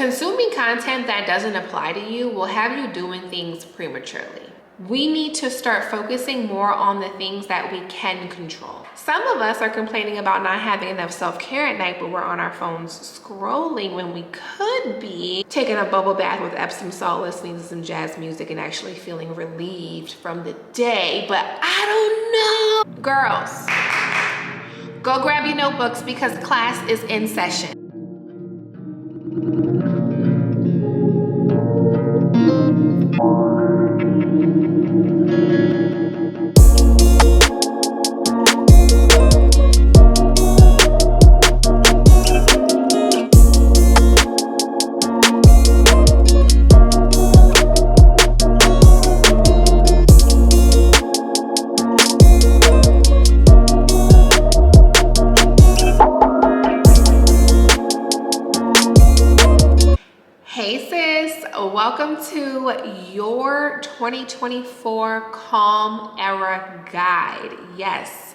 Consuming content that doesn't apply to you will have you doing things prematurely. We need to start focusing more on the things that we can control. Some of us are complaining about not having enough self-care at night, but we're on our phones scrolling when we could be taking a bubble bath with Epsom salt, listening to some jazz music, and actually feeling relieved from the day. But I don't know. Girls, go grab your notebooks because class is in session. Welcome to your 2024 Calm Era Guide. Yes,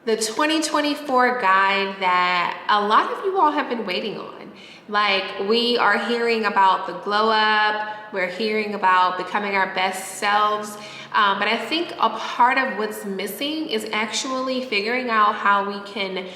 the 2024 guide that a lot of you all have been waiting on. Like, we are hearing about the glow up, we're hearing about becoming our best selves. But I think a part of what's missing is actually figuring out how we can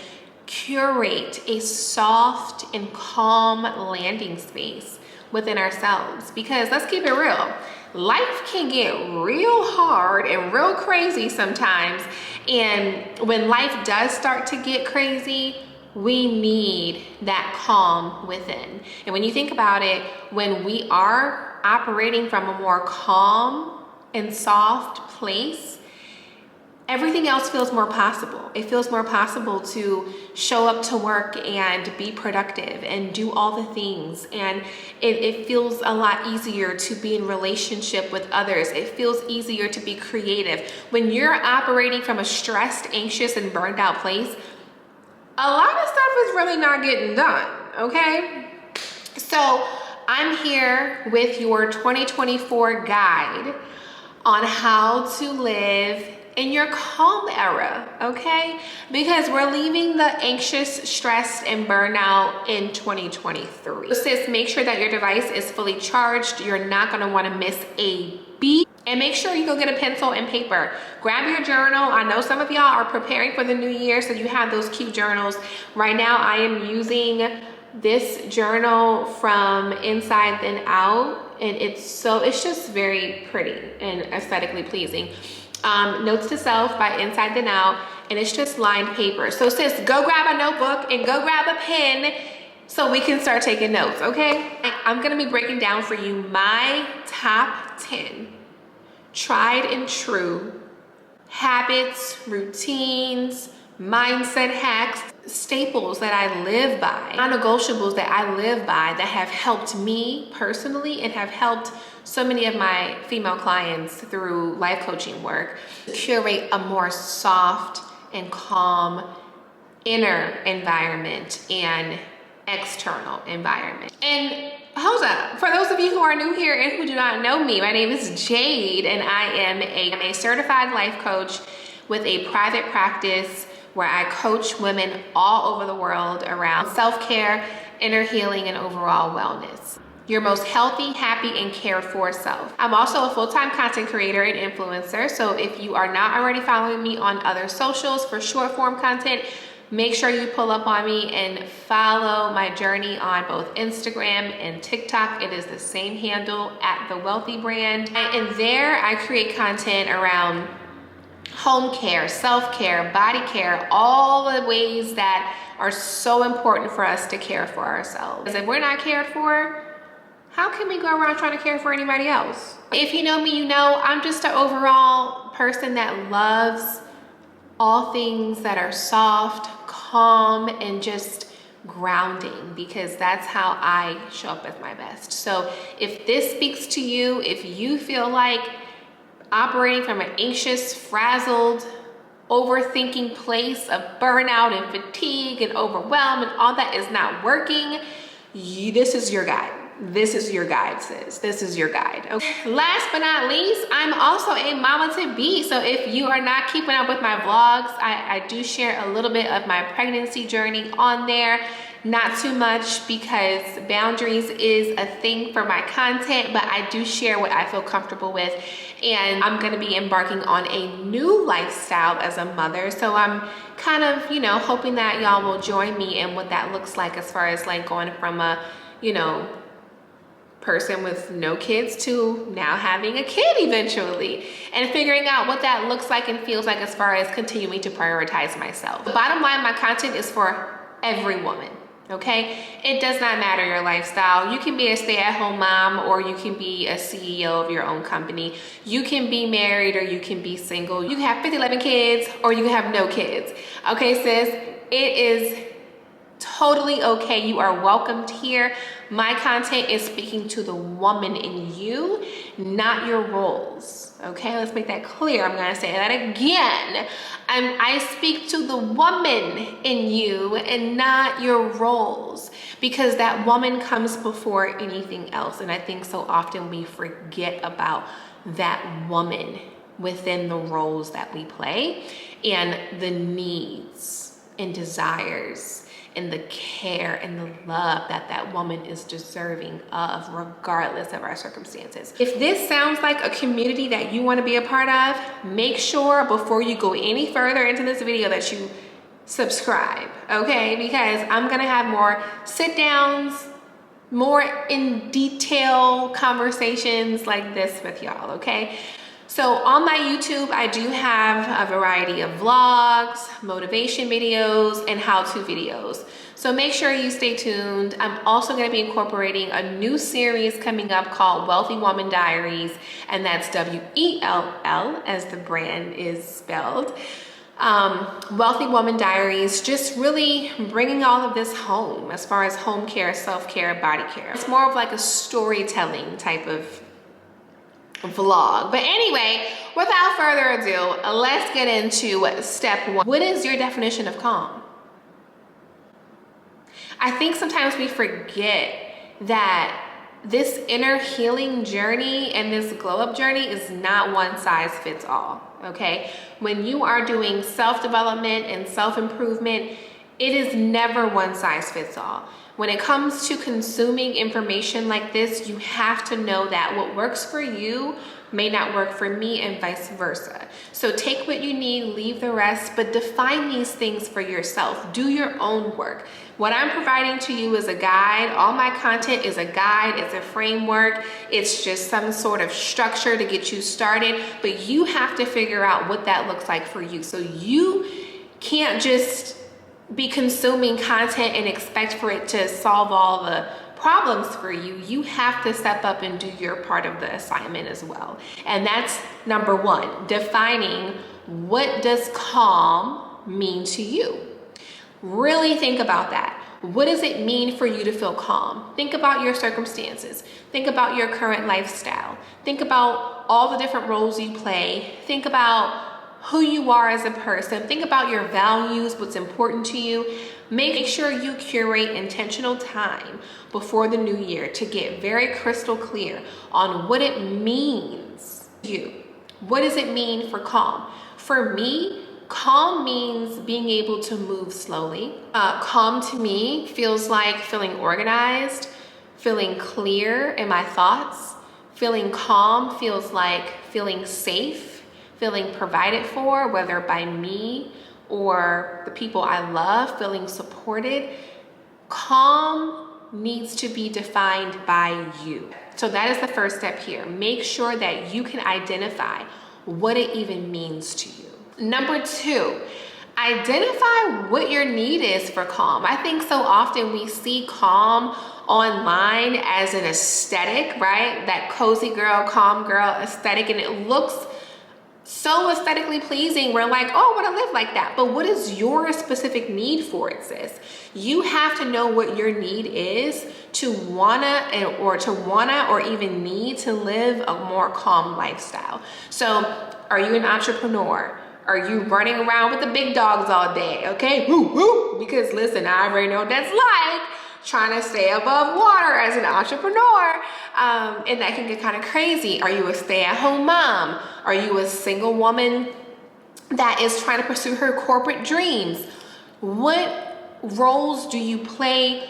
curate a soft and calm landing space within ourselves. Because let's keep it real, life can get real hard and real crazy sometimes, and when life does start to get crazy, we need that calm within. And when you think about it, when we are operating from a more calm and soft place, everything else feels more possible. It feels more possible to show up to work and be productive and do all the things. And it feels a lot easier to be in relationship with others. It feels easier to be creative. When you're operating from a stressed, anxious, and burned out place, a lot of stuff is really not getting done, okay? So I'm here with your 2024 guide on how to live in your calm era, okay? Because we're leaving the anxious, stressed, and burnout in 2023. Sis, make sure that your device is fully charged. You're not gonna wanna miss a beat. And make sure you go get a pencil and paper. Grab your journal. I know some of y'all are preparing for the new year, so you have those cute journals. Right now, I am using this journal from Inside Then Out, and it's just very pretty and aesthetically pleasing. Notes to Self by Inside Then Out, and it's just lined paper. So sis, go grab a notebook and go grab a pen so we can start taking notes, okay? I'm gonna be breaking down for you my top 10 tried and true habits, routines, mindset hacks, staples that I live by, non-negotiables that I live by that have helped me personally and have helped so many of my female clients through life coaching work curate a more soft and calm inner environment and external environment. And hold up, for those of you who are new here and who do not know me, my name is Jade, and I am a certified life coach with a private practice where I coach women all over the world around self-care, inner healing, and overall wellness. Your most healthy, happy, and cared for self. I'm also a full-time content creator and influencer, so if you are not already following me on other socials for short form content, make sure you pull up on me and follow my journey on both Instagram and TikTok. It is the same handle at The Wealthy Brand. And there I create content around home care, self-care, body care, all the ways that are so important for us to care for ourselves. Because if we're not cared for, how can we go around trying to care for anybody else? If you know me, you know I'm just an overall person that loves all things that are soft, calm, and just grounding, because that's how I show up at my best. So if this speaks to you, if you feel like operating from an anxious, frazzled, overthinking place of burnout and fatigue and overwhelm and all that is not working, this is your guide. This is your guide, sis. This is your guide. Okay. Last but not least, I'm also a mama to be. So if you are not keeping up with my vlogs, I do share a little bit of my pregnancy journey on there. not too much because boundaries is a thing for my content, but I do share what I feel comfortable with. And I'm gonna be embarking on a new lifestyle as a mother. So I'm kind of, you know, hoping that y'all will join me in what that looks like as far as like going from a, you know, person with no kids to now having a kid eventually, and figuring out what that looks like and feels like as far as continuing to prioritize myself. The bottom line, my content is for every woman, okay? It does not matter your lifestyle. You can be a stay-at-home mom, or you can be a CEO of your own company. You can be married, or you can be single. You can have 50, 11 kids, or you can have no kids. Okay, sis, it is totally okay. You are welcomed here. My content is speaking to the woman in you, not your roles. Okay, let's make that clear. I'm gonna say that again. I speak to the woman in you and not your roles, because that woman comes before anything else. And I think so often we forget about that woman within the roles that we play, and the needs and desires and the care and the love that that woman is deserving of, regardless of our circumstances. If this sounds like a community that you want to be a part of, make sure before you go any further into this video that you subscribe, okay? Because I'm gonna have more sit downs, more in detail conversations like this with y'all, okay? So on my YouTube, I do have a variety of vlogs, motivation videos, and how-to videos. So make sure you stay tuned. I'm also going to be incorporating a new series coming up called Wealthy Woman Diaries, and that's W-E-L-L as the brand is spelled. Wealthy Woman Diaries, just really bringing all of this home as far as home care, self-care, body care. It's more of like a storytelling type of vlog. But anyway, without further ado, let's get into step one. What is your definition of calm? I think sometimes we forget that this inner healing journey and this glow up journey is not one size fits all, okay? When you are doing self-development and self-improvement, it is never one size fits all. When it comes to consuming information like this, you have to know that what works for you may not work for me, and vice versa. So take what you need, leave the rest, but define these things for yourself. Do your own work. What I'm providing to you is a guide. All my content is a guide, it's a framework, it's just some sort of structure to get you started, but you have to figure out what that looks like for you. So you can't just be consuming content and expect for it to solve all the problems for you. You have to step up and do your part of the assignment as well. And that's number one, defining what does calm mean to you. Really think about that. What does it mean for you to feel calm? Think about your circumstances. Think about your current lifestyle. Think about all the different roles you play. Think about who you are as a person. Think about your values, what's important to you. Make sure you curate intentional time before the new year to get very crystal clear on what it means to you. What does it mean for calm? For me, calm means being able to move slowly. Calm to me feels like feeling organized, feeling clear in my thoughts. Feeling calm feels like feeling safe, feeling provided for, whether by me or the people I love, feeling supported. Calm needs to be defined by you. So that is the first step here. Make sure that you can identify what it even means to you. Number two, identify what your need is for calm. I think so often we see calm online as an aesthetic, right? That cozy girl, calm girl aesthetic, and it looks so aesthetically pleasing. We're like, oh, I want to live like that. But what is your specific need for it, sis? You have to know what your need is to wanna or even need to live a more calm lifestyle. So are you an entrepreneur? Are you running around with the big dogs all day? Okay, woo, woo. Because listen, I already know what that's like, trying to stay above water as an entrepreneur, and that can get kind of crazy. Are you a stay-at-home mom? Are you a single woman that is trying to pursue her corporate dreams? What roles do you play?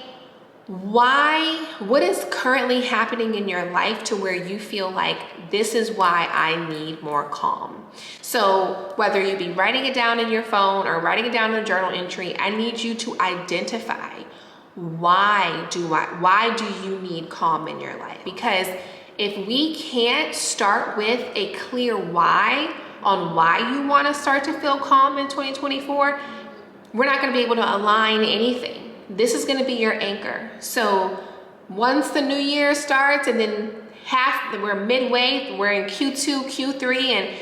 Why? What is currently happening in your life to where you feel like this is why I need more calm? So whether you be writing it down in your phone or writing it down in a journal entry, I need you to identify why do you need calm in your life? Because if we can't start with a clear why on why you want to start to feel calm in 2024, we're not going to be able to align anything. This is going to be your anchor. So once the new year starts and then we're midway, we're in Q2, Q3,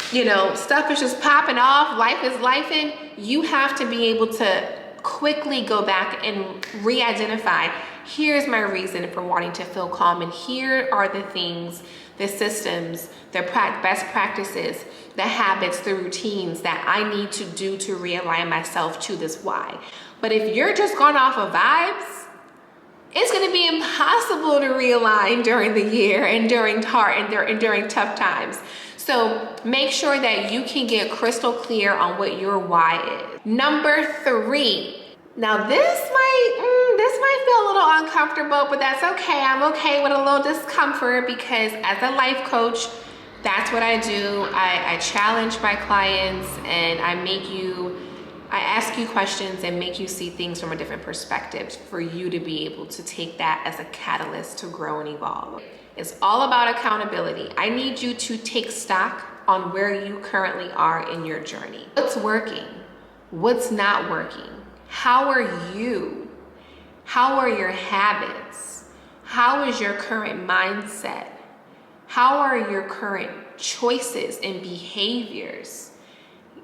and stuff is just popping off, life is lifing, you have to be able to quickly go back and re-identify, here's my reason for wanting to feel calm, and here are the things, the systems, the best practices, the habits, the routines that I need to do to realign myself to this why. But if you're just going off of vibes, it's going to be impossible to realign during the year and during tough times. So make sure that you can get crystal clear on what your why is. Number 3. Now this might feel a little uncomfortable, but that's okay. I'm okay with a little discomfort because as a life coach, that's what I do. I challenge my clients and I ask you questions and make you see things from a different perspective for you to be able to take that as a catalyst to grow and evolve. It's all about accountability. I need you to take stock on where you currently are in your journey. What's working? What's not working? How are you? How are your habits? How is your current mindset? How are your current choices and behaviors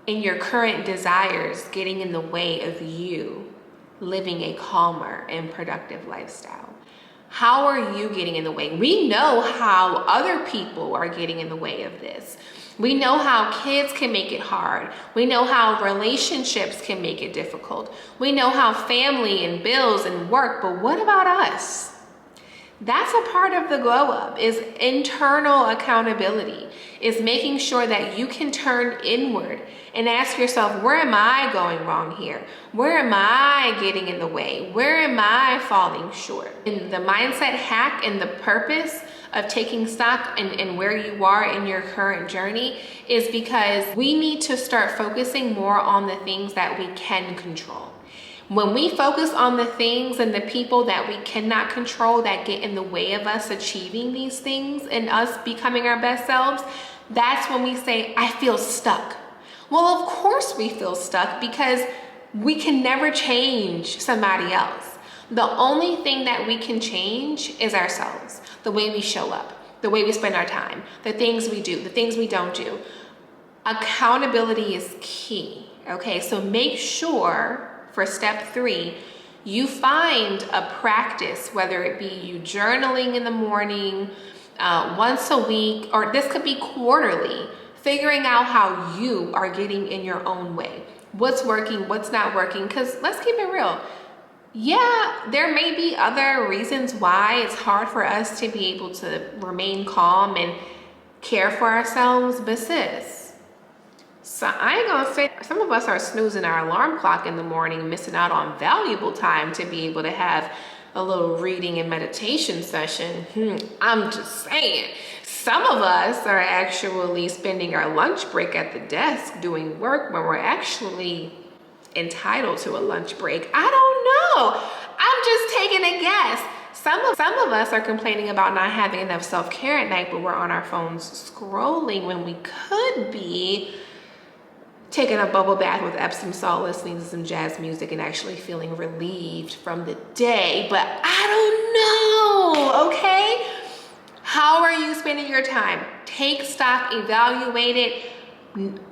and your current desires getting in the way of you living a calmer and productive lifestyle? How are you getting in the way? We know how other people are getting in the way of this. We know how kids can make it hard. We know how relationships can make it difficult. We know how family and bills and work, but what about us? That's a part of the glow up, is internal accountability, is making sure that you can turn inward and ask yourself, where am I going wrong here? Where am I getting in the way? Where am I falling short? And the mindset hack and the purpose of taking stock and where you are in your current journey is because we need to start focusing more on the things that we can control. When we focus on the things and the people that we cannot control that get in the way of us achieving these things and us becoming our best selves, that's when we say, I feel stuck. Well, of course we feel stuck because we can never change somebody else. The only thing that we can change is ourselves, the way we show up, the way we spend our time, the things we do, the things we don't do. Accountability is key, okay? So make sure for step 3, you find a practice, whether it be you journaling in the morning, once a week, or this could be quarterly, figuring out how you are getting in your own way. What's working, what's not working, because let's keep it real. Yeah, there may be other reasons why it's hard for us to be able to remain calm and care for ourselves, but sis, so I ain't gonna say, some of us are snoozing our alarm clock in the morning, missing out on valuable time to be able to have a little reading and meditation session. I'm just saying. Some of us are actually spending our lunch break at the desk doing work when we're actually entitled to a lunch break. I don't know. I'm just taking a guess. Some of us are complaining about not having enough self-care at night, but we're on our phones scrolling when we could be taking a bubble bath with Epsom salt, listening to some jazz music, and actually feeling relieved from the day. But I don't know, okay? How are you spending your time? Take stock, evaluate it.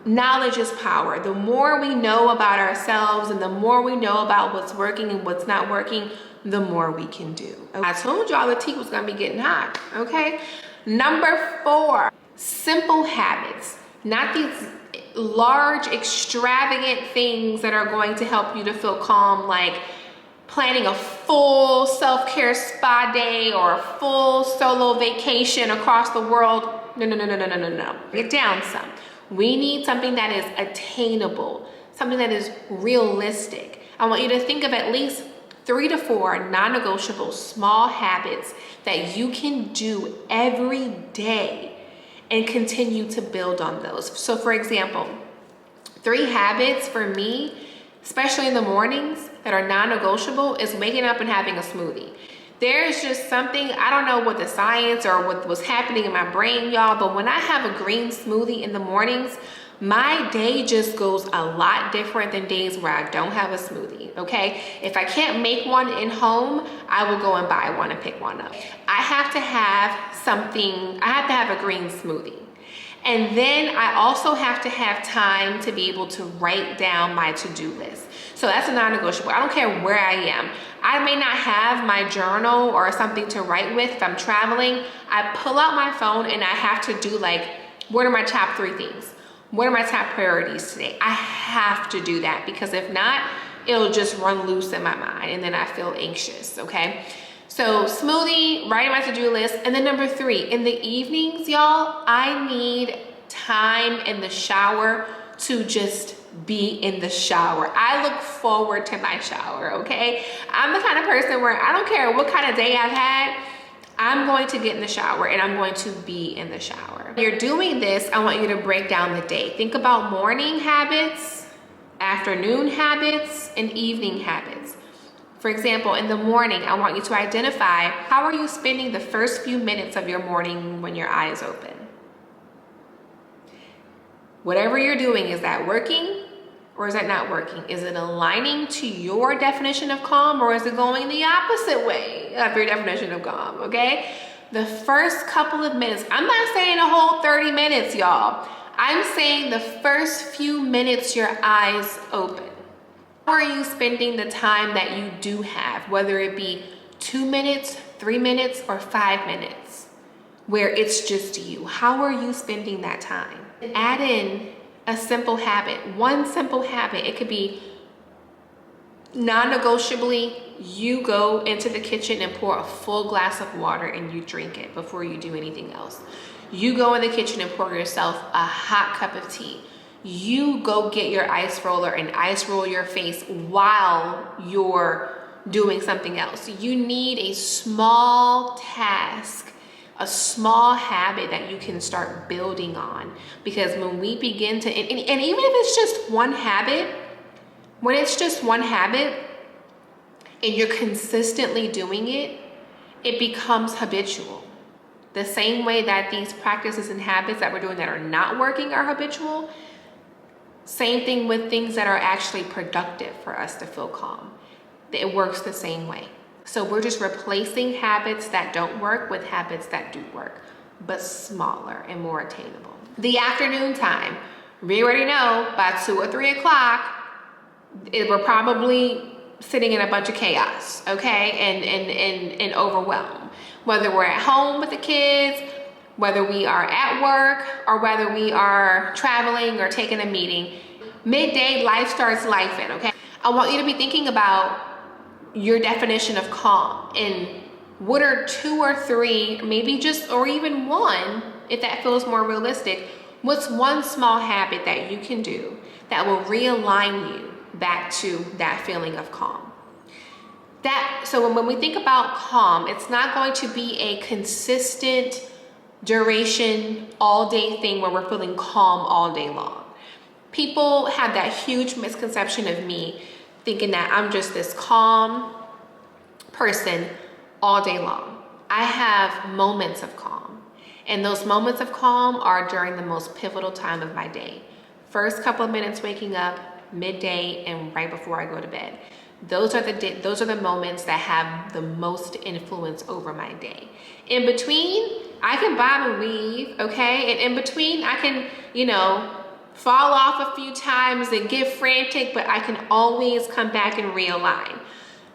Knowledge is power. The more we know about ourselves and the more we know about what's working and what's not working, the more we can do. I told y'all the tea was gonna be getting hot, okay? Number 4, simple habits. Not these large, extravagant things that are going to help you to feel calm, like planning a full self-care spa day or a full solo vacation across the world. No. Get down some. We need something that is attainable, something that is realistic. I want you to think of at least 3 to 4 non-negotiable small habits that you can do every day and continue to build on those. So for example, 3 habits for me, especially in the mornings, that are non-negotiable is waking up and having a smoothie. There's just something, I don't know what the science or what was happening in my brain, y'all, but when I have a green smoothie in the mornings, my day just goes a lot different than days where I don't have a smoothie, okay? If I can't make one in home, I will go and buy one and pick one up. I have to have something, I have to have a green smoothie. And then I also have to have time to be able to write down my to-do list. So that's a non-negotiable. I don't care where I am. I may not have my journal or something to write with if I'm traveling. I pull out my phone and I have to do like, what are my top 3 things? What are my top priorities today? I have to do that because if not, it'll just run loose in my mind and then I feel anxious, okay? So smoothie, writing my to-do list. And then number 3, in the evenings, y'all, I need time in the shower to just be in the shower. I look forward to my shower, okay? I'm the kind of person where I don't care what kind of day I've had, I'm going to get in the shower and I'm going to be in the shower. When you're doing this, I want you to break down the day. Think about morning habits, afternoon habits, and evening habits. For example, in the morning, I want you to identify how are you spending the first few minutes of your morning when your eye is open. Whatever you're doing, is that working or is that not working? Is it aligning to your definition of calm or is it going the opposite way of your definition of calm, okay? The first couple of minutes, I'm not saying a whole 30 minutes, y'all. I'm saying the first few minutes your eyes open. How are you spending the time that you do have, whether it be 2 minutes, 3 minutes, or 5 minutes, where it's just you? How are you spending that time? Add in a simple habit, one simple habit. It could be non-negotiably, you go into the kitchen and pour a full glass of water and you drink it before you do anything else. You go in the kitchen and pour yourself a hot cup of tea. You go get your ice roller and ice roll your face while you're doing something else. You need a small task, a small habit that you can start building on. Because when we begin to, and even if it's just one habit, when it's just one habit and you're consistently doing it, it becomes habitual. The same way that these practices and habits that we're doing that are not working are habitual, same thing with things that are actually productive for us to feel calm. It works the same way. So we're just replacing habits that don't work with habits that do work, but smaller and more attainable. The afternoon time, we already know by 2 or 3 o'clock, we're probably sitting in a bunch of chaos, okay? And overwhelm. Whether we're at home with the kids, whether we are at work, or whether we are traveling or taking a meeting, midday life starts lifing, okay? I want you to be thinking about your definition of calm and what are 2 or 3, maybe just, or even 1, if that feels more realistic, what's one small habit that you can do that will realign you back to that feeling of calm? So when we think about calm, it's not going to be a consistent duration all day thing where we're feeling calm all day long. People have that huge misconception of me thinking that I'm just this calm person all day long. I have moments of calm, and those moments of calm are during the most pivotal time of my day. First couple of minutes waking up, midday, and right before I go to bed. Those are the moments that have the most influence over my day. In between, I can bob and weave, okay? And in between, I can, fall off a few times and get frantic, but I can always come back and realign.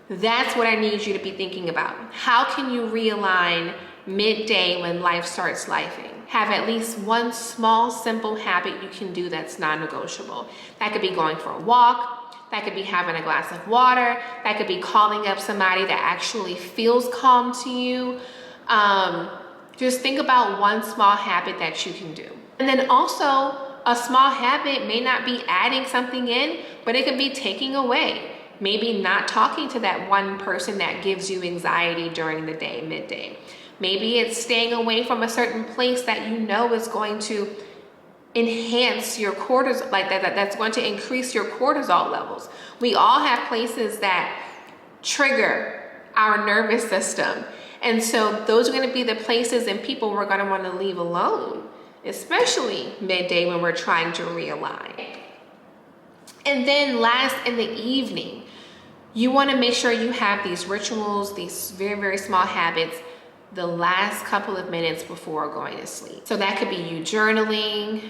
That's what I need you to be thinking about. How can you realign midday when life starts lifing? Have at least one small, simple habit you can do that's non-negotiable. That could be going for a walk. That could be having a glass of water. That could be calling up somebody that actually feels calm to you. Just think about one small habit that you can do. And then also, a small habit may not be adding something in, but it could be taking away. Maybe not talking to that one person that gives you anxiety during the day, midday. Maybe it's staying away from a certain place that you know is going to enhance your cortisol, like that's going to increase your cortisol levels. We all have places that trigger our nervous system. And so those are going to be the places and people we're going to want to leave alone, especially midday when we're trying to realign. And then last, in the evening, you want to make sure you have these rituals, these very, very small habits, the last couple of minutes before going to sleep. So that could be you journaling.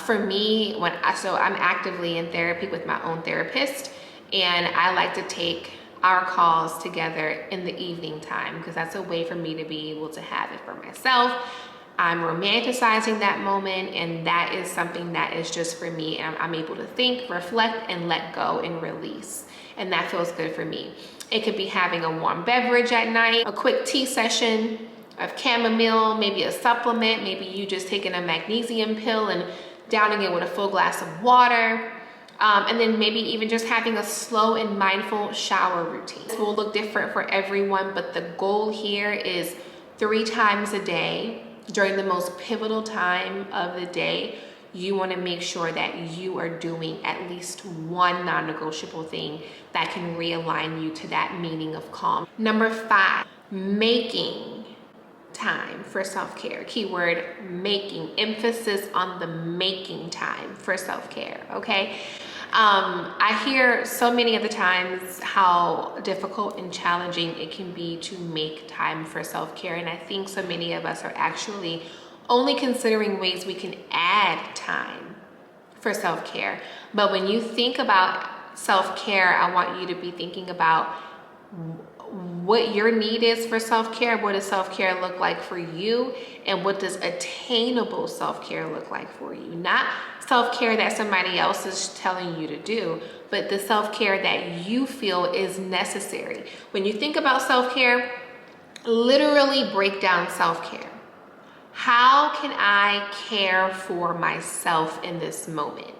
For me, I'm actively in therapy with my own therapist, and I like to take our calls together in the evening time because that's a way for me to be able to have it for myself. I'm romanticizing that moment, and that is something that is just for me, and I'm able to think, reflect, and let go and release, and that feels good for me. It could be having a warm beverage at night, a quick tea session of chamomile, maybe a supplement, maybe you just taking a magnesium pill and downing it with a full glass of water. And then maybe even just having a slow and mindful shower routine. This will look different for everyone, but the goal here is 3 times a day during the most pivotal time of the day. You want to make sure that you are doing at least one non-negotiable thing that can realign you to that meaning of calm. Number 5, making time for self-care. Keyword making, emphasis on the making time for self-care, okay? I hear so many of the times how difficult and challenging it can be to make time for self-care, and I think so many of us are actually only considering ways we can add time for self-care. But when you think about self-care, I want you to be thinking about what your need is for self-care. What does self-care look like for you? And what does attainable self-care look like for you? Not self-care that somebody else is telling you to do, but the self-care that you feel is necessary. When you think about self-care, literally break down self-care. How can I care for myself in this moment?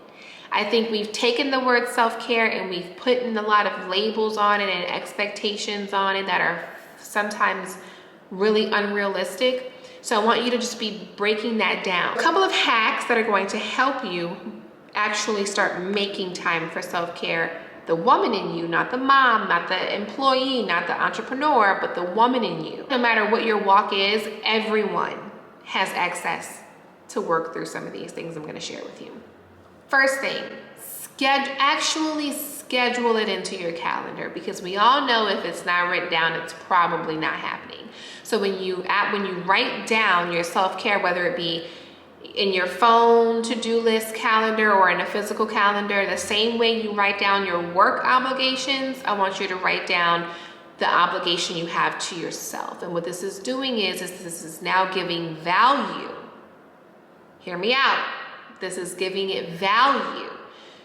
I think we've taken the word self-care and we've put in a lot of labels on it and expectations on it that are sometimes really unrealistic. So I want you to just be breaking that down. A couple of hacks that are going to help you actually start making time for self-care. The woman in you, not the mom, not the employee, not the entrepreneur, but the woman in you. No matter what your walk is, everyone has access to work through some of these things I'm going to share with you. First thing, actually schedule it into your calendar, because we all know if it's not written down, it's probably not happening. So when you write down your self-care, whether it be in your phone to-do list calendar or in a physical calendar, the same way you write down your work obligations, I want you to write down the obligation you have to yourself. And what this is doing is this is now giving value. Hear me out. This is giving it value.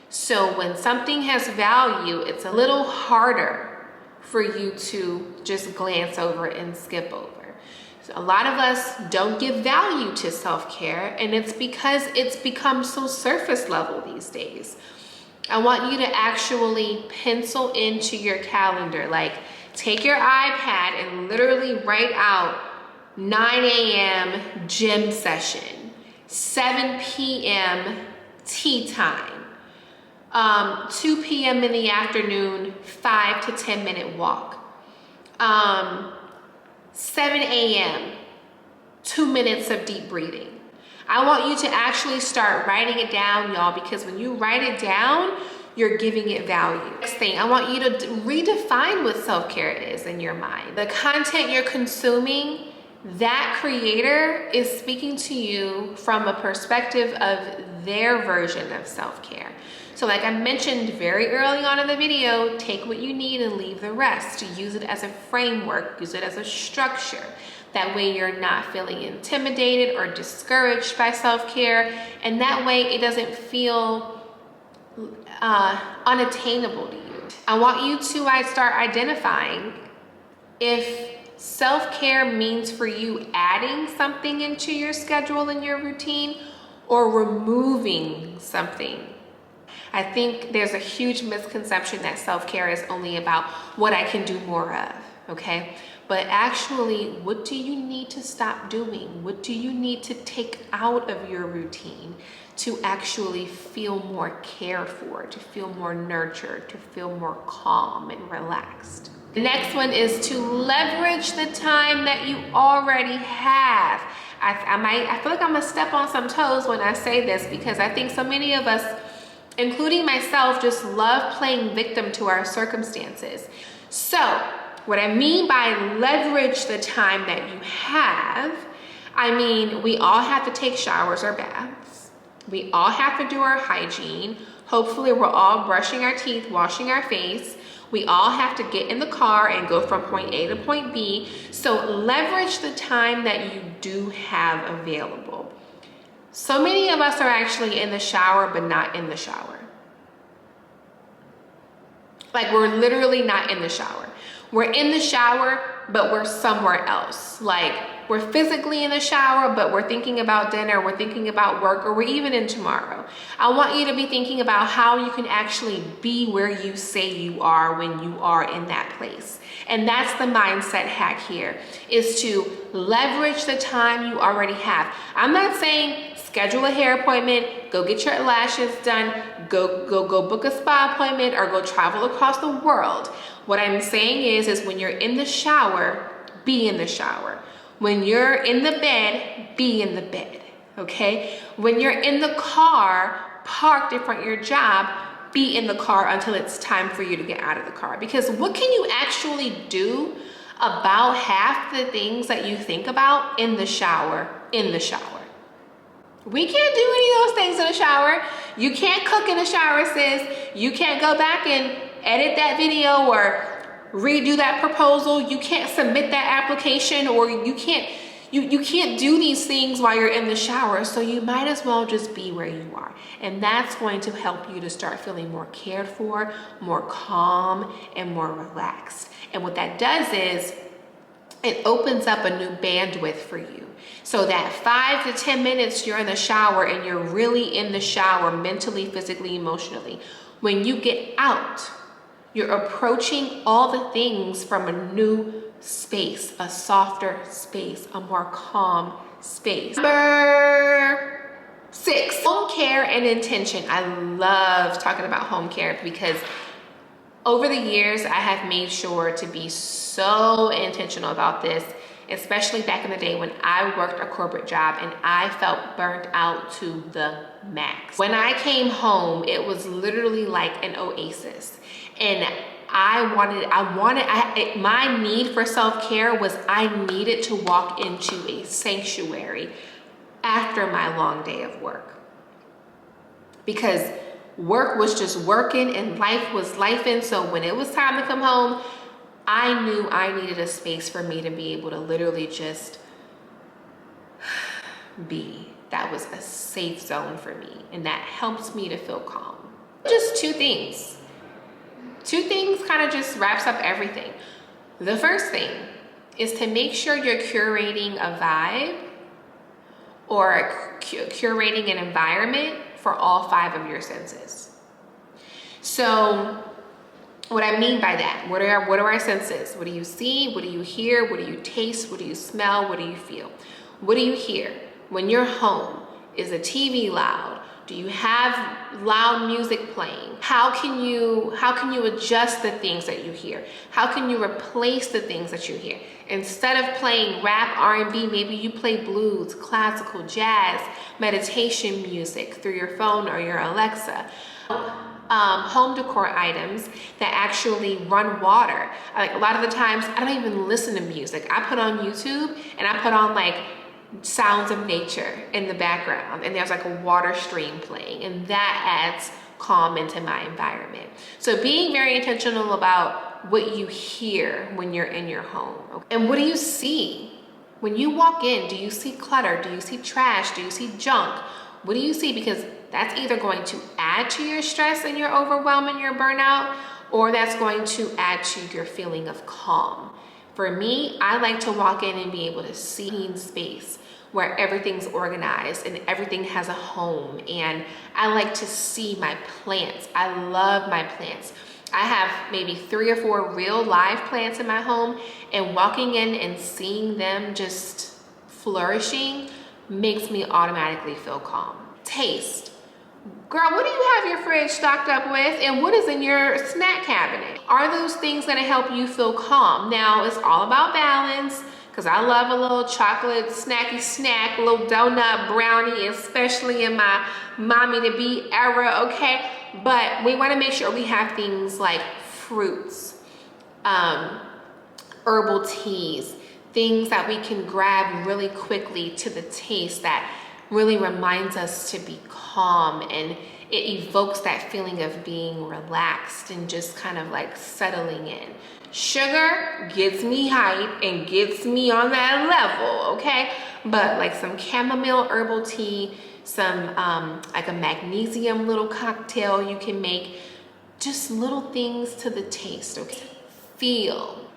So when something has value, it's a little harder for you to just glance over and skip over. So a lot of us don't give value to self-care, and it's because it's become so surface level these days. I want you to actually pencil into your calendar, like take your iPad and literally write out 9 a.m. gym session, 7 p.m. tea time, 2 p.m. in the afternoon, 5 to 10 minute walk, 7 a.m., 2 minutes of deep breathing. I want you to actually start writing it down, y'all, because when you write it down, you're giving it value. Next thing, I want you to redefine what self-care is in your mind. The content you're consuming, that creator is speaking to you from a perspective of their version of self-care. So like I mentioned very early on in the video, take what you need and leave the rest. Use it as a framework, use it as a structure. That way you're not feeling intimidated or discouraged by self-care, and that way it doesn't feel unattainable to you. I want you to start identifying if self-care means for you adding something into your schedule and your routine or removing something. I think there's a huge misconception that self-care is only about what I can do more of, okay? But actually, what do you need to stop doing? What do you need to take out of your routine to actually feel more cared for, to feel more nurtured, to feel more calm and relaxed? The next one is to leverage the time that you already have. I feel like I'm gonna step on some toes when I say this, because I think so many of us, including myself, just love playing victim to our circumstances. So what I mean by leverage the time that you have, I mean, we all have to take showers or baths. We all have to do our hygiene. Hopefully we're all brushing our teeth, washing our face. We all have to get in the car and go from point A to point B. So leverage the time that you do have available. So many of us are actually in the shower, but not in the shower. Like, we're literally not in the shower. We're in the shower, but we're somewhere else. Like, we're physically in the shower, but we're thinking about dinner, we're thinking about work, or we're even in tomorrow. I want you to be thinking about how you can actually be where you say you are when you are in that place. And that's the mindset hack here, is to leverage the time you already have. I'm not saying schedule a hair appointment, go get your lashes done, go book a spa appointment, or go travel across the world. What I'm saying is when you're in the shower, be in the shower. When you're in the bed, be in the bed, okay? When you're in the car, parked in front of your job, be in the car until it's time for you to get out of the car. Because what can you actually do about half the things that you think about in the shower, We can't do any of those things in the shower. You can't cook in the shower, sis. You can't go back and edit that video or redo that proposal. You can't submit that application, or you can't do these things while you're in the shower. So you might as well just be where you are. And that's going to help you to start feeling more cared for, more calm, and more relaxed. And what that does is it opens up a new bandwidth for you. So that 5 to 10 minutes you're in the shower and you're really in the shower mentally, physically, emotionally. When you get out, you're approaching all the things from a new space, a softer space, a more calm space. Number 6, home care and intention. I love talking about home care because over the years, I have made sure to be so intentional about this, especially back in the day when I worked a corporate job and I felt burnt out to the max. When I came home, it was literally like an oasis. And my need for self-care was I needed to walk into a sanctuary after my long day of work. Because work was just working and life was lifing. So when it was time to come home, I knew I needed a space for me to be able to literally just be. That was a safe zone for me, and that helps me to feel calm. Just two things kind of just wraps up everything. The first thing is to make sure you're curating a vibe or curating an environment for all 5 of your senses. So what I mean by that, what are our senses? What do you see? What do you hear? What do you taste? What do you smell? What do you feel? What do you hear? When you're home, is the TV loud? Do you have loud music playing? How can you adjust the things that you hear? How can you replace the things that you hear? Instead of playing rap, R&B, maybe you play blues, classical, jazz, meditation music through your phone or your Alexa. Home decor items that actually run water. Like a lot of the times, I don't even listen to music. I put on YouTube and I put on like sounds of nature in the background, and there's like a water stream playing, and that adds calm into my environment. So being very intentional about what you hear when you're in your home. And what do you see? When you walk in, do you see clutter? Do you see trash? Do you see junk? What do you see? Because that's either going to add to your stress and your overwhelm and your burnout, or that's going to add to your feeling of calm. For me, I like to walk in and be able to see clean space where everything's organized and everything has a home. And I like to see my plants. I love my plants. I have maybe 3 or 4 real live plants in my home, and walking in and seeing them just flourishing makes me automatically feel calm. Taste. Girl, what do you have your fridge stocked up with, and what is in your snack cabinet? Are those things gonna help you feel calm? Now, it's all about balance, because I love a little chocolate snacky snack, a little donut brownie, especially in my mommy to be era, okay? But we wanna make sure we have things like fruits, herbal teas, things that we can grab really quickly to the taste that really reminds us to be calm, and it evokes that feeling of being relaxed and just kind of like settling in. Sugar gets me hype and gets me on that level, okay? But like some chamomile herbal tea, some like a magnesium little cocktail you can make, just little things to the taste, okay? Feel.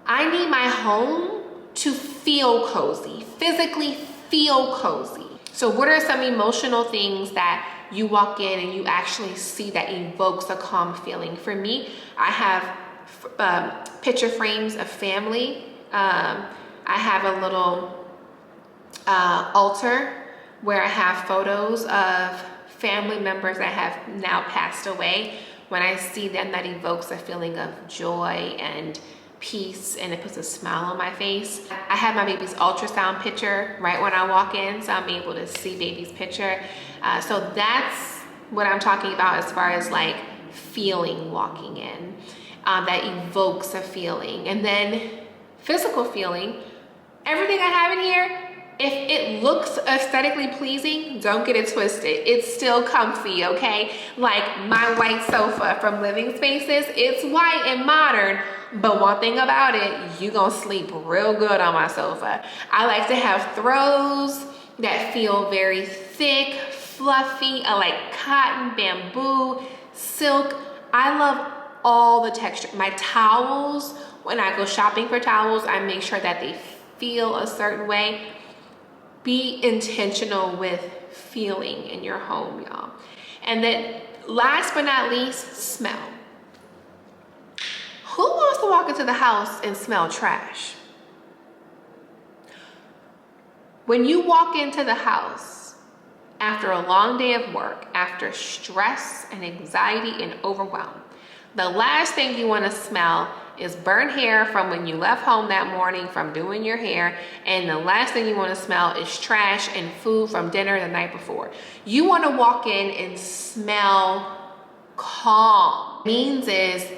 I need my home to feel cozy, physically feel cozy. So what are some emotional things that you walk in and you actually see that evokes a calm feeling? For me, I have picture frames of family. I have a little altar where I have photos of family members that have now passed away. When I see them, that evokes a feeling of joy and peace, and it puts a smile on my face. I have my baby's ultrasound picture right when I walk in, so I'm able to see baby's picture. So that's what I'm talking about as far as like feeling walking in. That evokes a feeling. And then physical feeling, everything I have in here, if it looks aesthetically pleasing, don't get it twisted. It's still comfy, okay? Like my white sofa from Living Spaces, it's white and modern, but one thing about it, you gonna sleep real good on my sofa. I like to have throws that feel very thick, fluffy. I like cotton, bamboo, silk. I love all the texture. My towels, when I go shopping for towels, I make sure that they feel a certain way. Be intentional with feeling in your home, y'all. And then last but not least, smell. Who wants to walk into the house and smell trash? When you walk into the house after a long day of work, after stress and anxiety and overwhelm, the last thing you want to smell is burnt hair from when you left home that morning from doing your hair, and the last thing you want to smell is trash and food from dinner the night before. You want to walk in and smell calm. Means is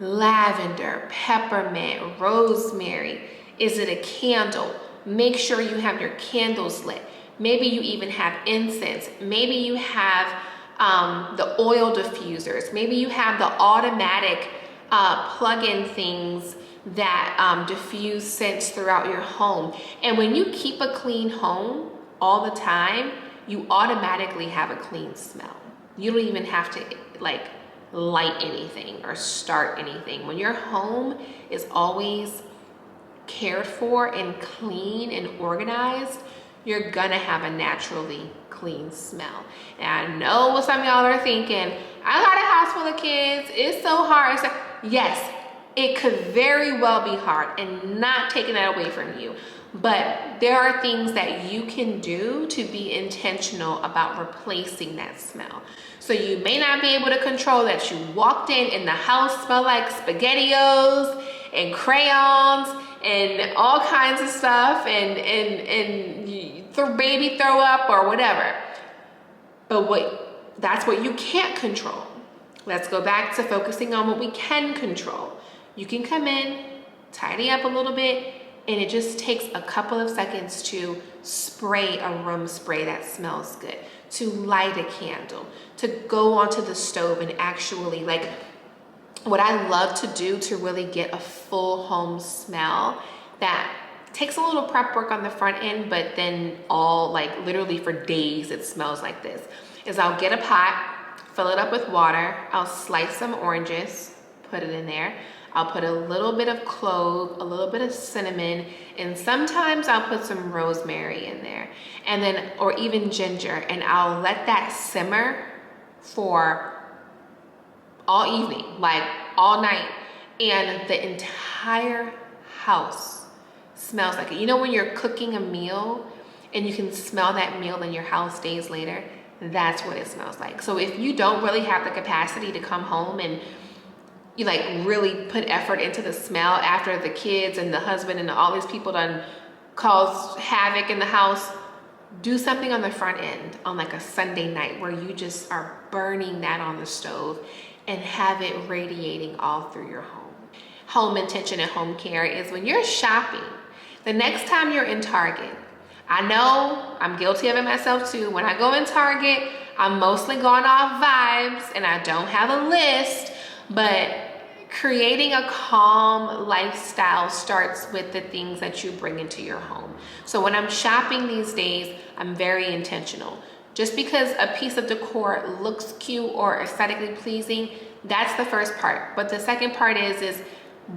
lavender, peppermint, rosemary. Is it a candle? Make sure you have your candles lit. Maybe you even have incense. Maybe you have the oil diffusers. Maybe you have the automatic plug-in things that diffuse scents throughout your home. And when you keep a clean home all the time, you automatically have a clean smell. You don't even have to like light anything or start anything. When your home is always cared for and clean and organized, you're gonna have a naturally clean smell. And I know what some of y'all are thinking, I got a house full of kids, it's so hard. So, yes, it could very well be hard, and not taking that away from you. But there are things that you can do to be intentional about replacing that smell. So you may not be able to control that you walked in and the house smelled like SpaghettiOs and crayons and all kinds of stuff, and baby throw up or whatever. But that's what you can't control. Let's go back to focusing on what we can control. You can come in, tidy up a little bit, and it just takes a couple of seconds to spray a room spray that smells good, to light a candle, to go onto the stove and actually, like, what I love to do to really get a full home smell that takes a little prep work on the front end, but then all, like, literally for days it smells like this, is I'll get a pot, fill it up with water, I'll slice some oranges, put it in there. I'll put a little bit of clove, a little bit of cinnamon, and sometimes I'll put some rosemary in there, and then, or even ginger, and I'll let that simmer for all evening, like all night, and the entire house smells like it. You know when you're cooking a meal and you can smell that meal in your house days later? That's what it smells like. So if you don't really have the capacity to come home and you like really put effort into the smell after the kids and the husband and all these people done caused havoc in the house, do something on the front end on like a Sunday night where you just are burning that on the stove and have it radiating all through your home. Home intention and home care is when you're shopping, the next time you're in Target, I know I'm guilty of it myself too. When I go in Target, I'm mostly going off vibes and I don't have a list, but creating a calm lifestyle starts with the things that you bring into your home. So when I'm shopping these days, I'm very intentional. Just because a piece of decor looks cute or aesthetically pleasing, that's the first part. But the second part is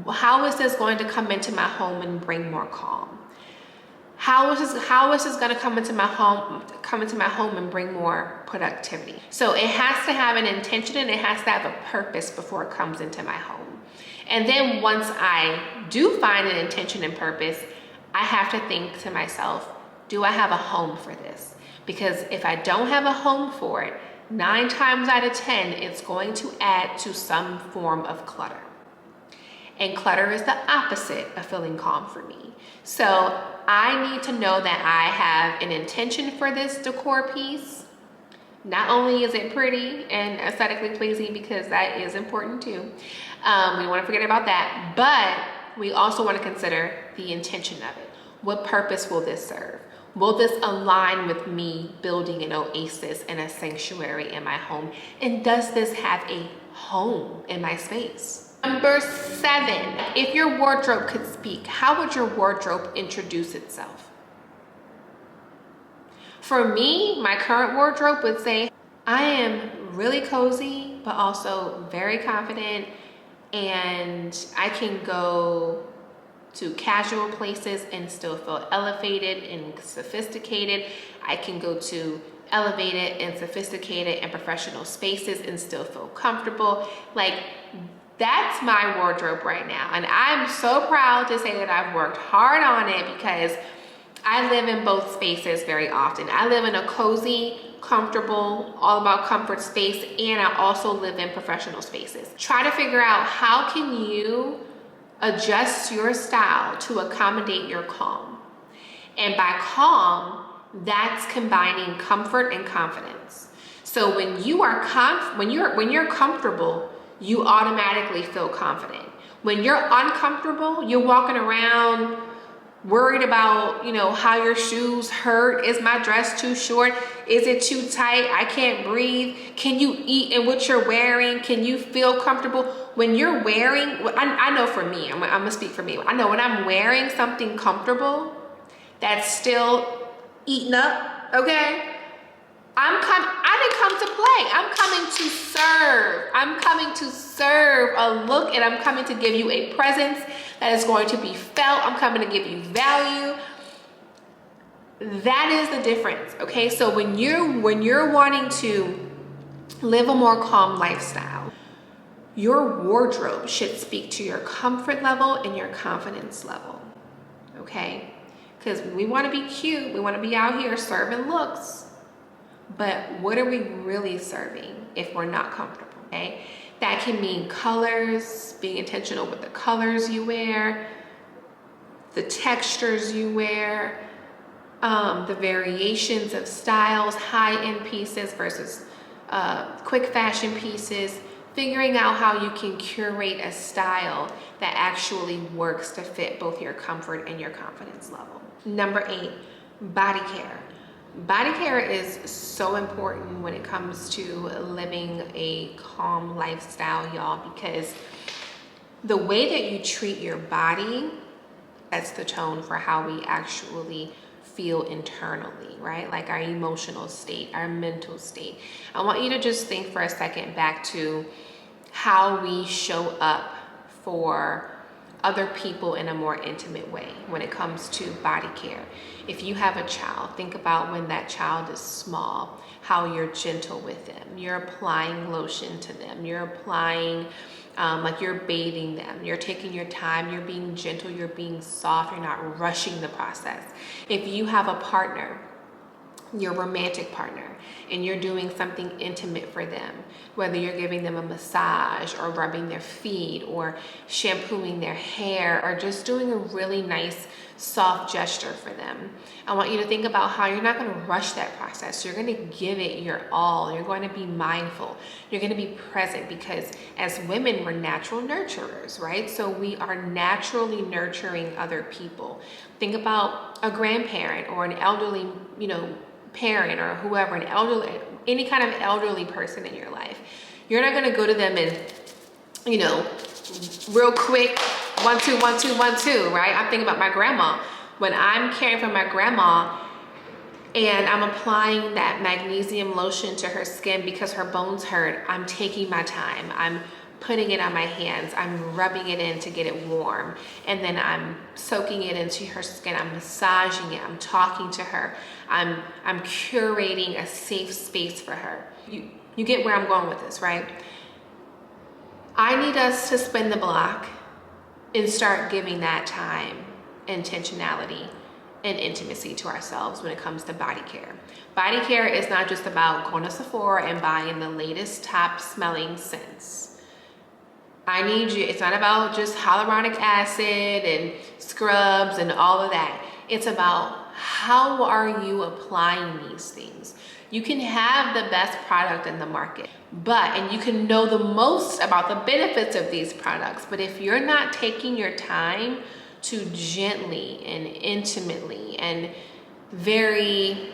how is this going to come into my home and bring more calm? How is this going to come into my home and bring more productivity? So it has to have an intention and it has to have a purpose before it comes into my home. And then once I do find an intention and purpose, I have to think to myself, do I have a home for this? Because if I don't have a home for it, 9 times out of 10, it's going to add to some form of clutter. And clutter is the opposite of feeling calm for me. So I need to know that I have an intention for this decor piece. Not only is it pretty and aesthetically pleasing, because that is important too. We want to forget about that, but we also want to consider the intention of it. What purpose will this serve? Will this align with me building an oasis and a sanctuary in my home? And does this have a home in my space? Number 7, if your wardrobe could speak, how would your wardrobe introduce itself? For me, my current wardrobe would say, I am really cozy, but also very confident, and I can go to casual places and still feel elevated and sophisticated. I can go to elevated and sophisticated and professional spaces and still feel comfortable. Like, that's my wardrobe right now. And I'm so proud to say that I've worked hard on it, because I live in both spaces very often. I live in a cozy, comfortable, all about comfort space, and I also live in professional spaces. Try to figure out how can you adjust your style to accommodate your calm. And by calm, that's combining comfort and confidence. So when you are when you're comfortable, you automatically feel confident. When you're uncomfortable, you're walking around worried about, how your shoes hurt. Is my dress too short? Is it too tight? I can't breathe. Can you eat in what you're wearing? Can you feel comfortable? When you're wearing, I know for me, I'm gonna speak for me. I know when I'm wearing something comfortable that's still eaten up, okay? I didn't come to play. I'm coming to serve. I'm coming to serve a look, and I'm coming to give you a presence that is going to be felt. I'm coming to give you value. That is the difference, okay? So when you're wanting to live a more calm lifestyle, your wardrobe should speak to your comfort level and your confidence level, okay? Because we want to be cute. We want to be out here serving looks. But what are we really serving if we're not comfortable, okay? That can mean colors, being intentional with the colors you wear, the textures you wear, the variations of styles, high-end pieces versus quick fashion pieces, figuring out how you can curate a style that actually works to fit both your comfort and your confidence level. Number 8, body care. Body care is so important when it comes to living a calm lifestyle, y'all, because the way that you treat your body sets the tone for how we actually feel internally, right? Like our emotional state, our mental state. I want you to just think for a second back to how we show up for other people in a more intimate way when it comes to body care. If you have a child, think about when that child is small, how you're gentle with them. You're applying lotion to them. You're applying, like you're bathing them. You're taking your time. You're being gentle. You're being soft. You're not rushing the process. If you have a partner, your romantic partner, and you're doing something intimate for them, whether you're giving them a massage or rubbing their feet or shampooing their hair or just doing a really nice soft gesture for them, I want you to think about how you're not going to rush that process. You're going to give it your all. You're going to be mindful. You're going to be present, because as women, we're natural nurturers, right? So we are naturally nurturing other people. Think about a grandparent or an elderly, parent or whoever, an elderly, any kind of elderly person in your life. You're not going to go to them and, real quick, 1, 2, 1, 2, 1, 2, right? I'm thinking about my grandma. When I'm caring for my grandma and I'm applying that magnesium lotion to her skin because her bones hurt, I'm taking my time. I'm putting it on my hands. I'm rubbing it in to get it warm. And then I'm soaking it into her skin. I'm massaging it. I'm talking to her. I'm curating a safe space for her. You get where I'm going with this, right? I need us to spin the block and start giving that time, intentionality, and intimacy to ourselves when it comes to body care. Body care is not just about going to Sephora and buying the latest top smelling scents. I need you, it's not about just hyaluronic acid and scrubs and all of that. It's about how are you applying these things. You can have the best product in the market, and you can know the most about the benefits of these products, but if you're not taking your time to gently and intimately and very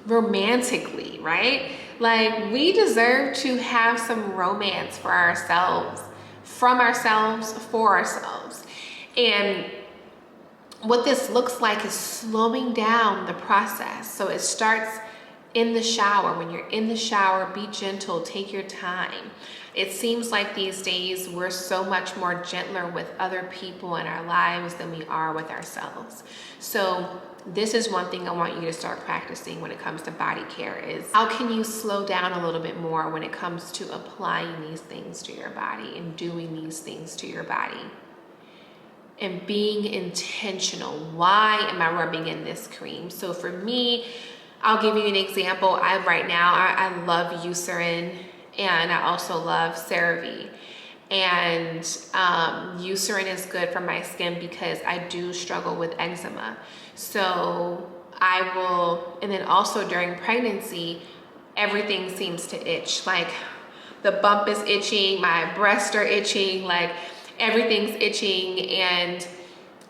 romantically, right? Like, we deserve to have some romance for ourselves, from ourselves, for ourselves. And what this looks like is slowing down the process. So it starts in the shower. When you're in the shower, be gentle, take your time. It seems like these days we're so much more gentler with other people in our lives than we are with ourselves. So this is one thing I want you to start practicing when it comes to body care, is how can you slow down a little bit more when it comes to applying these things to your body and doing these things to your body and being intentional. Why am I rubbing in this cream? So for me, I'll give you an example. Right now I love Eucerin, and I also love CeraVe. And Eucerin is good for my skin because I do struggle with eczema. So I will, and then also during pregnancy, everything seems to itch. Like, the bump is itching, my breasts are itching, like everything's itching. And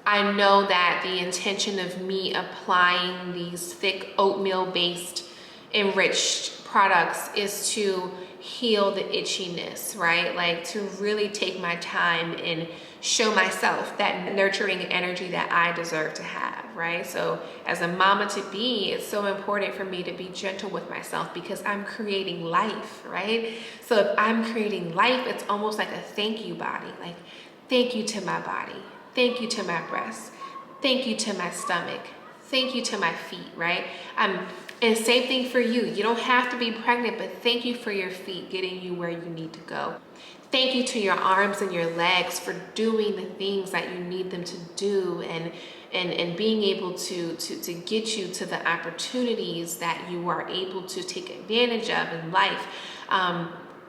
I know that the intention of me applying these thick oatmeal-based enriched products is to heal the itchiness, right? Like, to really take my time and show myself that nurturing energy that I deserve to have, right? So as a mama to be, it's so important for me to be gentle with myself because I'm creating life, right? So if I'm creating life, it's almost like a thank you body. Like, thank you to my body. Thank you to my breasts. Thank you to my stomach. Thank you to my feet, right? And same thing for you. You don't have to be pregnant, but thank you for your feet getting you where you need to go. Thank you to your arms and your legs for doing the things that you need them to do and being able to get you to the opportunities that you are able to take advantage of in life.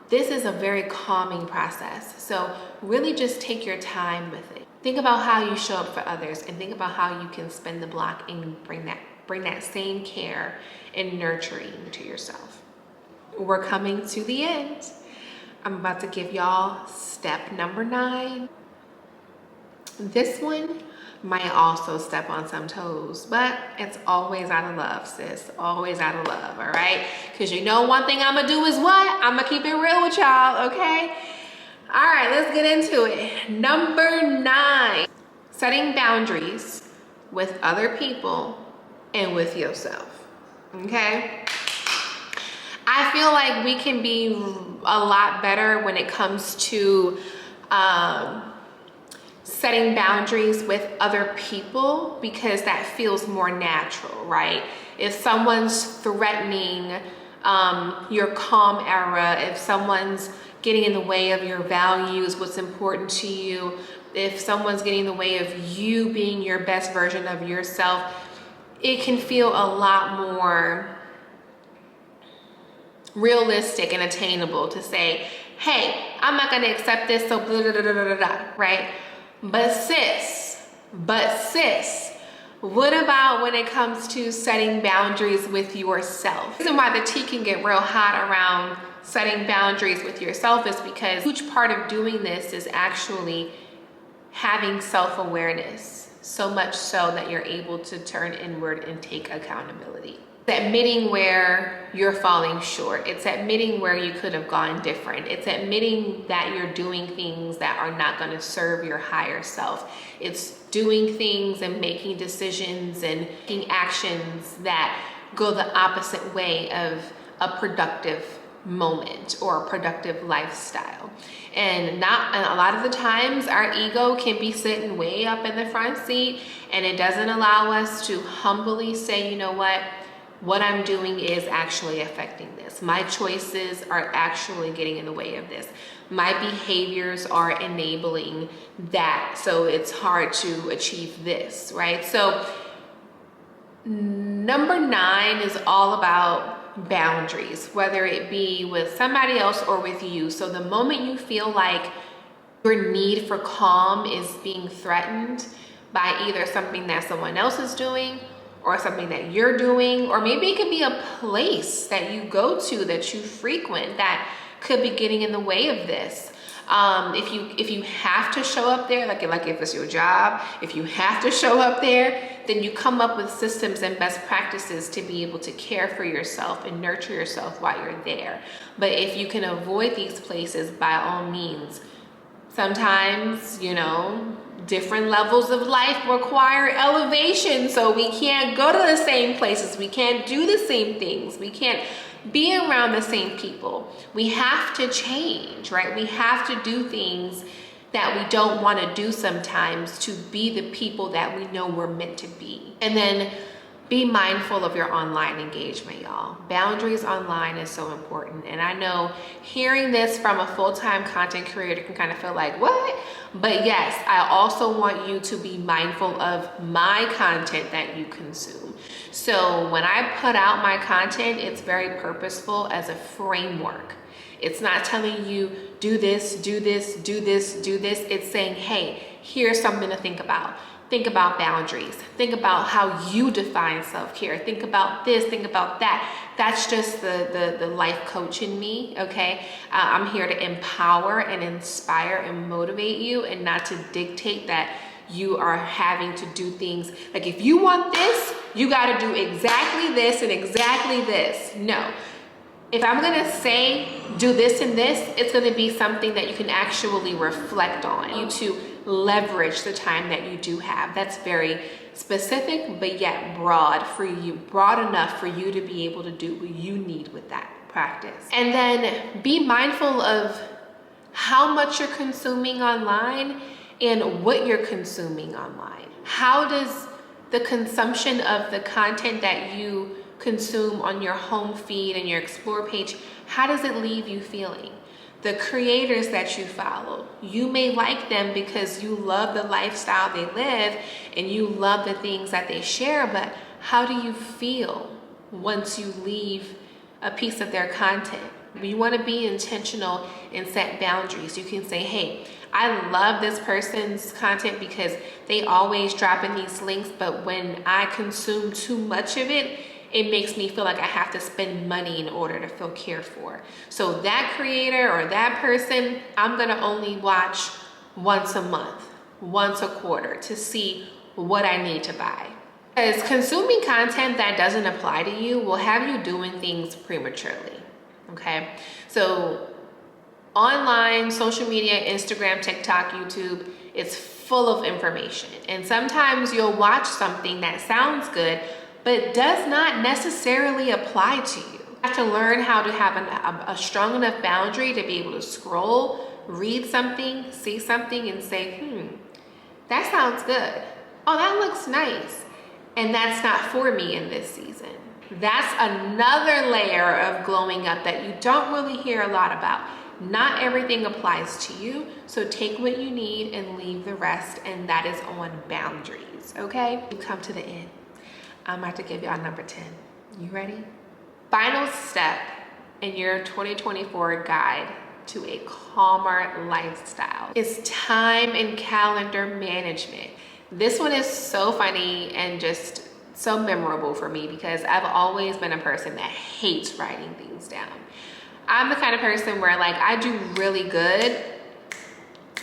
This is a very calming process. So really just take your time with it. Think about how you show up for others, and think about how you can spin the block and bring that same care and nurturing to yourself. We're coming to the end. I'm about to give y'all step number 9. This one might also step on some toes, but it's always out of love, sis. Always out of love, all right? Because you know one thing I'm gonna do is what? I'm gonna keep it real with y'all, okay? All right, let's get into it. Number 9, setting boundaries with other people and with yourself, okay? I feel like we can be a lot better when it comes to setting boundaries with other people because that feels more natural, right? If someone's threatening your calm era, if someone's getting in the way of your values, what's important to you, if someone's getting in the way of you being your best version of yourself, it can feel a lot more realistic and attainable to say, hey, I'm not gonna accept this, so blah, blah, blah, blah, blah, right? But sis, what about when it comes to setting boundaries with yourself? The reason why the tea can get real hot around setting boundaries with yourself is because a huge part of doing this is actually having self-awareness, so much so that you're able to turn inward and take accountability. It's admitting where you're falling short. It's admitting where you could have gone different. It's admitting that you're doing things that are not going to serve your higher self. It's doing things and making decisions and taking actions that go the opposite way of a productive moment or a productive lifestyle. And a lot of the times our ego can be sitting way up in the front seat, and it doesn't allow us to humbly say, you know what I'm doing is actually affecting this. My choices are actually getting in the way of this. My behaviors are enabling that, so it's hard to achieve this, right? So number 9 is all about boundaries, whether it be with somebody else or with you. So the moment you feel like your need for calm is being threatened by either something that someone else is doing or something that you're doing, or maybe it could be a place that you go to, that you frequent, that could be getting in the way of this. If you have to show up there, like if it's your job, if you have to show up there, then you come up with systems and best practices to be able to care for yourself and nurture yourself while you're there. But if you can avoid these places, by all means. Sometimes, different levels of life require elevation, so we can't go to the same places, we can't do the same things, we can't be around the same people. We have to change, right? We have to do things that we don't want to do sometimes to be the people that we know we're meant to be. And then be mindful of your online engagement, y'all. Boundaries online is so important. And I know hearing this from a full-time content creator can kind of feel like, what? But yes, I also want you to be mindful of my content that you consume. So when I put out my content, it's very purposeful as a framework. It's not telling you, do this, do this, do this, do this. It's saying, hey, here's something to think about. Think about boundaries. Think about how you define self-care. Think about this, think about that. That's just the life coach in me, okay? I'm here to empower and inspire and motivate you, and not to dictate that you are having to do things. Like, if you want this, you gotta do exactly this and exactly this. No. If I'm gonna say, do this and this, it's gonna be something that you can actually reflect on. You to leverage the time that you do have. That's very specific, but yet broad for you, broad enough for you to be able to do what you need with that practice. And then be mindful of how much you're consuming online and what you're consuming online. How does the consumption of the content that you consume on your home feed and your explore page, how does it leave you feeling? The creators that you follow, you may like them because you love the lifestyle they live and you love the things that they share, but how do you feel once you leave a piece of their content? You want to be intentional and set boundaries. You can say, hey, I love this person's content because they always drop in these links, but when I consume too much of it, it makes me feel like I have to spend money in order to feel cared for. So that creator or that person, I'm gonna only watch once a month, once a quarter, to see what I need to buy. Because consuming content that doesn't apply to you will have you doing things prematurely, okay? So online, social media, Instagram, TikTok, YouTube, it's full of information. And sometimes you'll watch something that sounds good, but does not necessarily apply to you. You have to learn how to have a strong enough boundary to be able to scroll read something, see something, and say, that sounds good. Oh, that looks nice. And that's not for me in this season. That's another layer of glowing up that you don't really hear a lot about. Not everything applies to you, so take what you need and leave the rest, and that is on boundaries, okay? We come to the end. I'm about to give y'all number 10. You ready? Final step in your 2024 guide to a calmer lifestyle is time and calendar management. This one is so funny and just so memorable for me because I've always been a person that hates writing things down. I'm the kind of person where like I do really good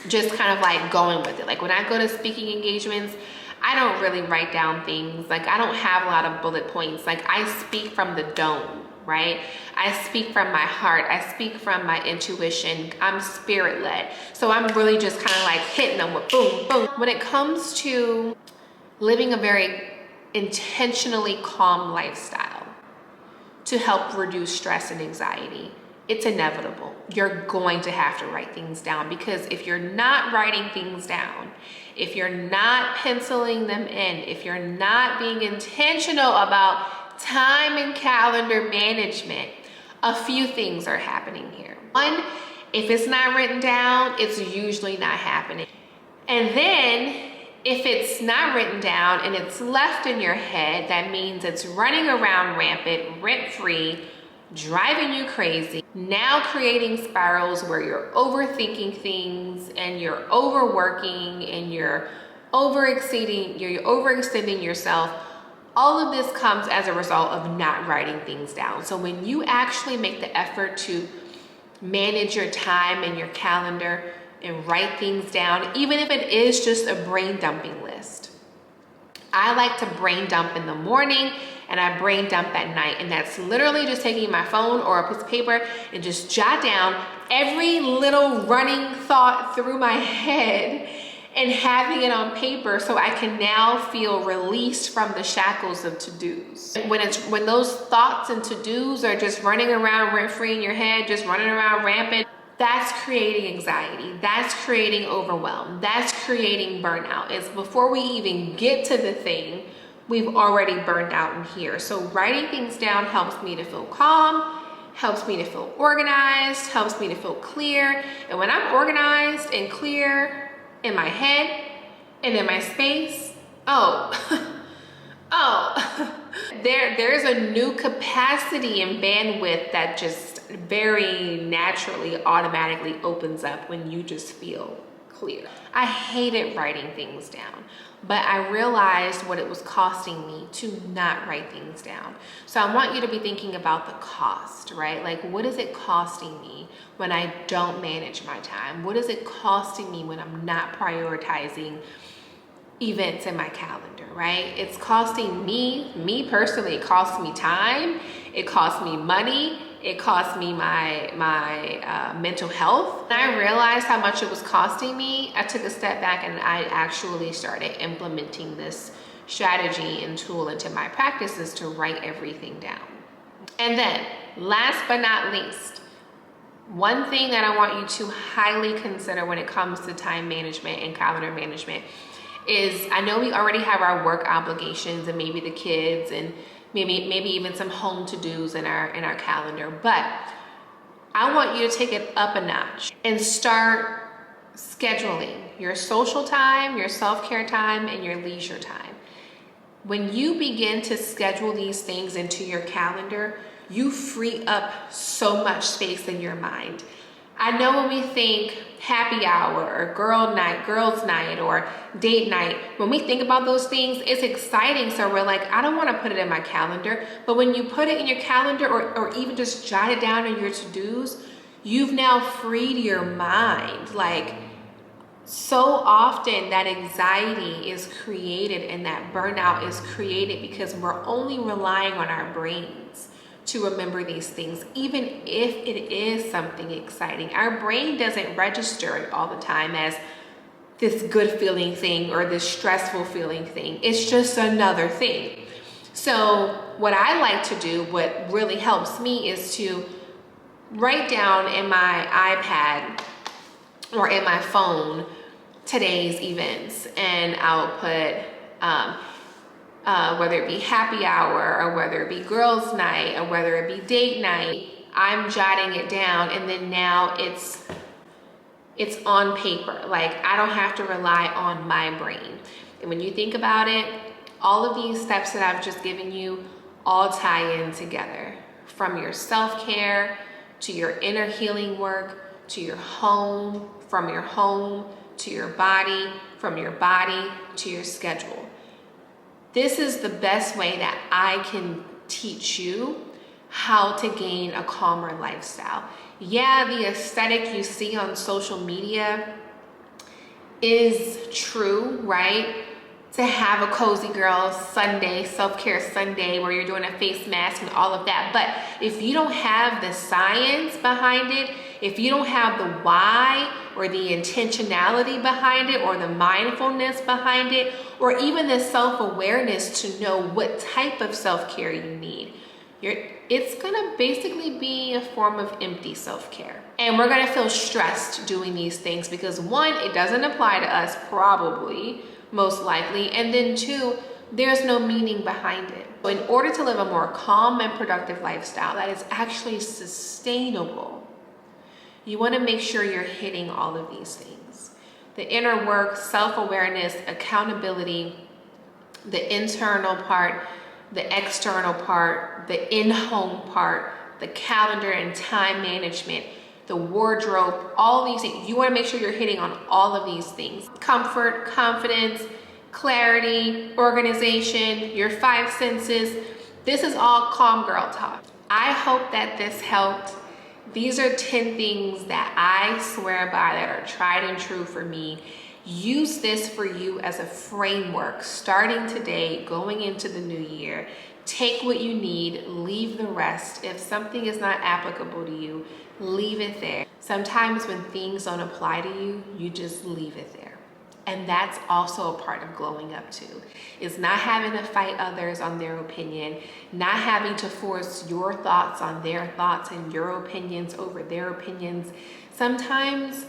just kind of like going with it. Like when I go to speaking engagements, I don't really write down things. Like I don't have a lot of bullet points. Like I speak from the dome, right? I speak from my heart. I speak from my intuition. I'm spirit led. So I'm really just kind of like hitting them with boom, boom. When it comes to living a very intentionally calm lifestyle to help reduce stress and anxiety, it's inevitable. You're going to have to write things down, because if you're not writing things down, if you're not penciling them in, if you're not being intentional about time and calendar management, a few things are happening here. One, if it's not written down, it's usually not happening. And then if it's not written down and it's left in your head, that means it's running around rampant, rent-free, driving you crazy, now creating spirals where you're overthinking things and you're overworking and you're overextending yourself. All of this comes as a result of not writing things down. So when you actually make the effort to manage your time and your calendar and write things down, even if it is just a brain dumping list. I like to brain dump in the morning and I brain dump at night. And that's literally just taking my phone or a piece of paper and just jot down every little running thought through my head and having it on paper so I can now feel released from the shackles of to-dos. When those thoughts and to-dos are just running around rent-free in your head, just running around rampant, that's creating anxiety, that's creating overwhelm, that's creating burnout. It's before we even get to the thing, we've already burned out in here. So writing things down helps me to feel calm, helps me to feel organized, helps me to feel clear. And when I'm organized and clear in my head and in my space, there's a new capacity and bandwidth that just very naturally, automatically opens up when you just feel clear. I hated writing things down, but I realized what it was costing me to not write things down. So I want you to be thinking about the cost, right? Like, what is it costing me when I don't manage my time? What is it costing me when I'm not prioritizing events in my calendar, right? It's costing me personally, it costs me time, it costs me money, it cost me my mental health. When I realized how much it was costing me, I took a step back and I actually started implementing this strategy and tool into my practices to write everything down. And then, last but not least, one thing that I want you to highly consider when it comes to time management and calendar management is, I know we already have our work obligations and maybe the kids and maybe even some home to-dos in our calendar, but I want you to take it up a notch and start scheduling your social time, your self-care time, and your leisure time. When you begin to schedule these things into your calendar, you free up so much space in your mind. I know when we think happy hour or girls night or date night, when we think about those things, it's exciting. So we're like, I don't want to put it in my calendar. But when you put it in your calendar or even just jot it down in your to-dos, you've now freed your mind. Like, so often that anxiety is created and that burnout is created because we're only relying on our brains to remember these things, even if it is something exciting. Our brain doesn't register it all the time as this good feeling thing or this stressful feeling thing. It's just another thing. So what I like to do, what really helps me, is to write down in my iPad or in my phone today's events, and I'll put whether it be happy hour, or whether it be girls night, or whether it be date night. I'm jotting it down, and then now it's on paper. Like, I don't have to rely on my brain. And when you think about it, all of these steps that I've just given you all tie in together, from your self-care to your inner healing work, to your home, from your home to your body, from your body to your schedule. This is the best way that I can teach you how to gain a calmer lifestyle. Yeah, the aesthetic you see on social media is true, right? To have a cozy girl Sunday, self-care Sunday, where you're doing a face mask and all of that. But if you don't have the science behind it, if you don't have the why, or the intentionality behind it, or the mindfulness behind it, or even the self-awareness to know what type of self-care you need, it's gonna basically be a form of empty self-care. And we're gonna feel stressed doing these things because, one, it doesn't apply to us, probably, most likely, and then two, there's no meaning behind it. So in order to live a more calm and productive lifestyle that is actually sustainable, you wanna make sure you're hitting all of these things. The inner work, self-awareness, accountability, the internal part, the external part, the in-home part, the calendar and time management, the wardrobe, all these things. You want to make sure you're hitting on all of these things. Comfort, confidence, clarity, organization, your 5 senses. This is all calm girl talk. I hope that this helped. These are 10 things that I swear by, that are tried and true for me. Use this for you as a framework, starting today, going into the new year. Take what you need, leave the rest. If something is not applicable to you, leave it there. Sometimes when things don't apply to you, you just leave it there. And that's also a part of glowing up too, is not having to fight others on their opinion, not having to force your thoughts on their thoughts and your opinions over their opinions. Sometimes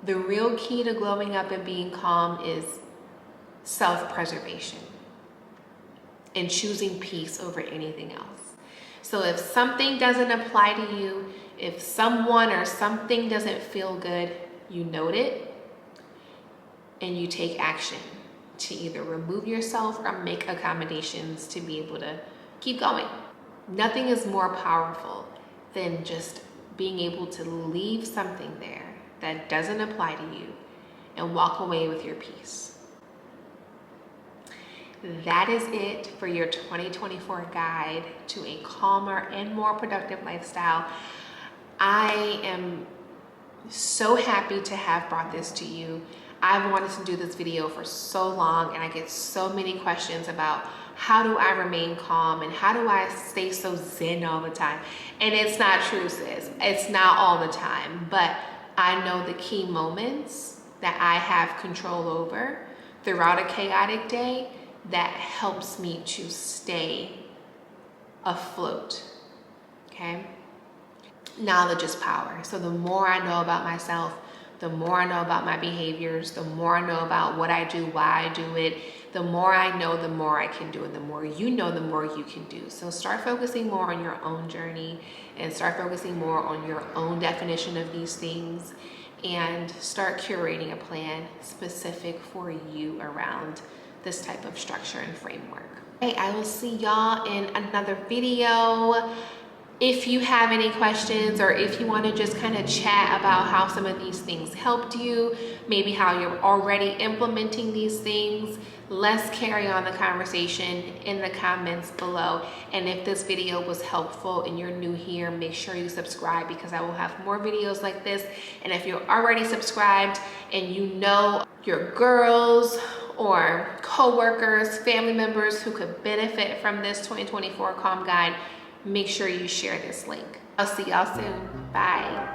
the real key to glowing up and being calm is self-preservation and choosing peace over anything else. So if something doesn't apply to you, if someone or something doesn't feel good, you note it and you take action to either remove yourself or make accommodations to be able to keep going. Nothing is more powerful than just being able to leave something there that doesn't apply to you and walk away with your peace. That is it for your 2024 guide to a calmer and more productive lifestyle. I am so happy to have brought this to you. I've wanted to do this video for so long, and I get so many questions about how do I remain calm and how do I stay so zen all the time? And it's not true, sis. It's not all the time, but I know the key moments that I have control over throughout a chaotic day that helps me to stay afloat, okay? Knowledge is power. So the more I know about myself, the more I know about my behaviors, the more I know about what I do, why I do it, the more I know, the more I can do, and the more you know, the more you can do. So start focusing more on your own journey and start focusing more on your own definition of these things, and start curating a plan specific for you around this type of structure and framework. Okay, I will see y'all in another video. If you have any questions, or if you want to just kind of chat about how some of these things helped you, maybe how you're already implementing these things, let's carry on the conversation in the comments below. And if this video was helpful and you're new here, make sure you subscribe, because I will have more videos like this. And if you're already subscribed and you know your girls or co-workers, family members who could benefit from this 2024 Calm Guide, make sure you share this link. I'll see y'all soon. Bye.